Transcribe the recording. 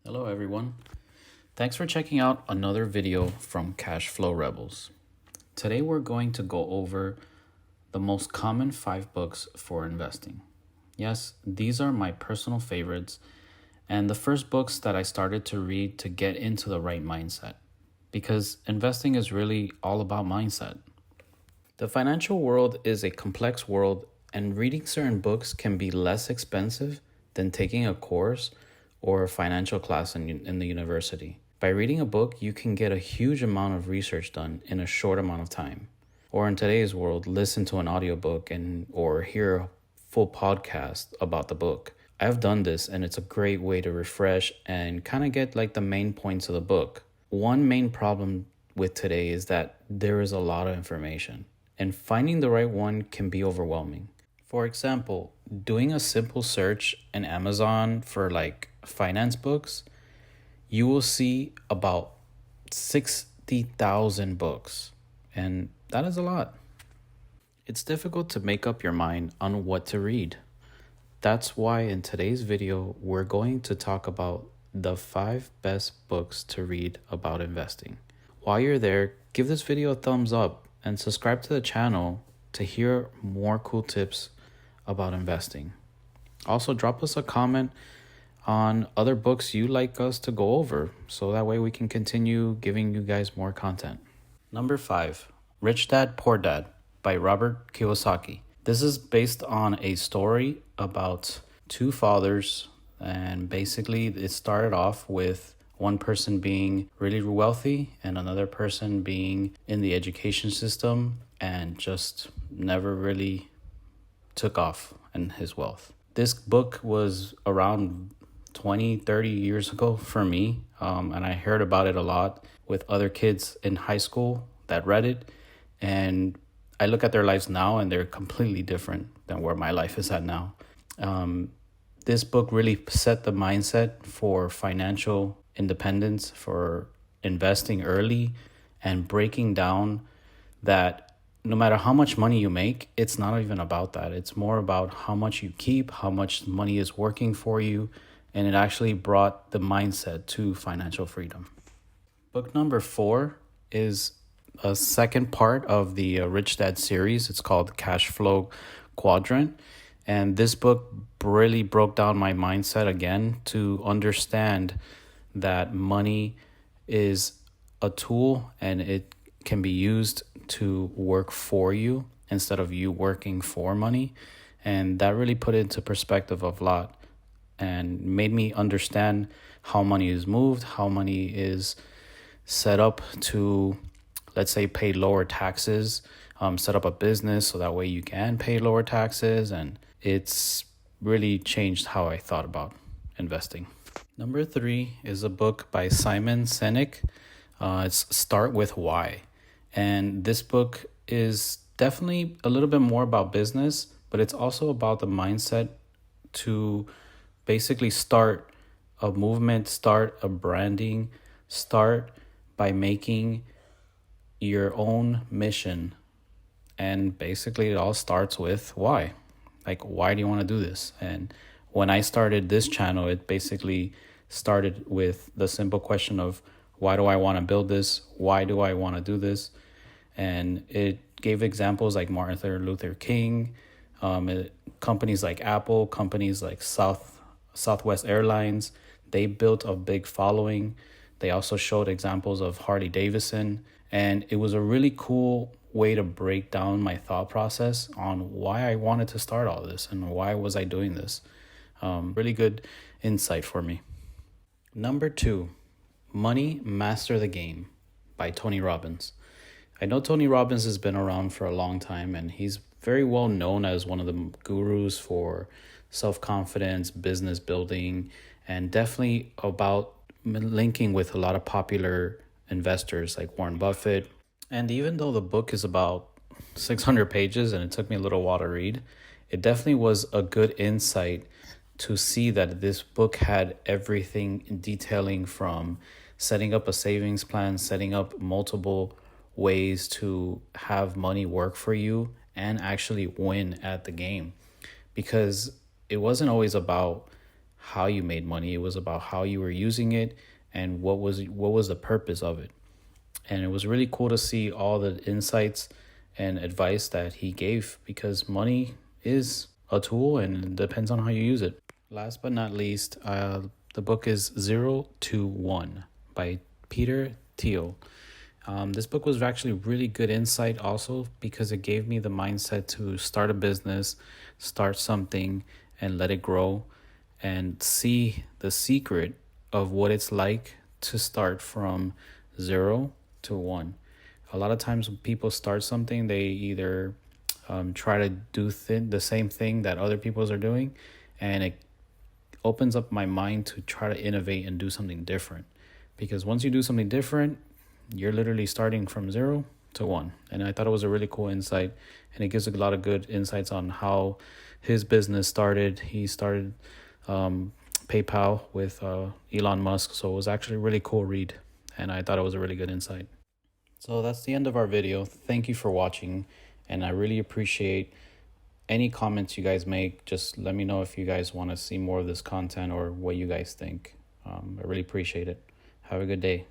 Hello everyone. Thanks for checking out another video from CashFlow Rebels. Today we're going to go over the most common 5 books for investing. Yes, these are my personal favorites and the first books that I started to read to get into the right mindset, because investing is really all about mindset. The financial world is a complex world, and reading certain books can be less expensive than taking a course or a financial class in the university. By reading a book, you can get a huge amount of research done in a short amount of time. Or in today's world, listen to an audiobook or hear a full podcast about the book. I've done this and it's a great way to refresh and kind of get like the main points of the book. One main problem with today is that there is a lot of information, and finding the right one can be overwhelming. For example, doing a simple search in Amazon for like finance books, you will see about 60,000 books, and that is a lot. It's difficult to make up your mind on what to read. That's why in today's video, we're going to talk about the 5 best books to read about investing. While you're there, give this video a thumbs up and subscribe to the channel to hear more cool tips about investing. Also, drop us a comment on other books you'd like us to go over, so that way we can continue giving you guys more content. Number 5, Rich Dad, Poor Dad by Robert Kiyosaki. This is based on a story about 2 fathers, and basically it started off with one person being really wealthy and another person being in the education system and just never really took off in his wealth. This book was around 20-30 years ago for me, and I heard about it a lot with other kids in high school that read it, and I look at their lives now and they're completely different than where my life is at now. This book really set the mindset for financial independence, for investing early, and breaking down that no matter how much money you make, it's not even about that. It's more about how much you keep, how much money is working for you, and it actually brought the mindset to financial freedom. Book number 4 is a second part of the Rich Dad series. It's called CashFlow Quadrant. And this book really broke down my mindset again to understand that money is a tool and it can be used to work for you instead of you working for money. And that really put it into perspective a lot and made me understand how money is moved, how money is set up to, let's say, pay lower taxes, set up a business so that way you can pay lower taxes. And it's really changed how I thought about investing. Number 3 is a book by Simon Sinek. It's Start With Why. And this book is definitely a little bit more about business, but it's also about the mindset to basically start a movement, start a branding, start by making your own mission. And basically it all starts with why. Like, why do you want to do this? And when I started this channel, it basically started with the simple question of, why do I want to build this? Why do I want to do this? And it gave examples like Martin Luther King, companies like Apple, companies like Southwest Airlines. They built a big following. They also showed examples of Harley Davidson. And it was a really cool way to break down my thought process on why I wanted to start all this and why was I doing this. Really good insight for me. Number 2, Money Master the Game by Tony Robbins. I know Tony Robbins has been around for a long time, and he's very well known as one of the gurus for self-confidence, business building, and definitely about linking with a lot of popular investors like Warren Buffett. And even though the book is about 600 pages and it took me a little while to read, it definitely was a good insight to see that this book had everything detailing from setting up a savings plan, setting up multiple ways to have money work for you and actually win at the game. Because it wasn't always about how you made money. It was about how you were using it and what was the purpose of it. And it was really cool to see all the insights and advice that he gave, because money is a tool and it depends on how you use it. Last but not least, the book is 0 to 1 by Peter Thiel. This book was actually really good insight also, because it gave me the mindset to start a business, start something and let it grow, and see the secret of what it's like to start from 0 to 1. A lot of times when people start something, they either try to do the same thing that other people are doing, and it opens up my mind to try to innovate and do something different. Because once you do something different, you're literally starting from 0 to 1. And I thought it was a really cool insight, and it gives a lot of good insights on how his business started. He started PayPal with Elon Musk, so it was actually a really cool read, and I thought it was a really good insight. So that's the end of our video. Thank you for watching, and I really appreciate any comments you guys make. Just let me know if you guys want to see more of this content or what you guys think. I really appreciate it. Have a good day.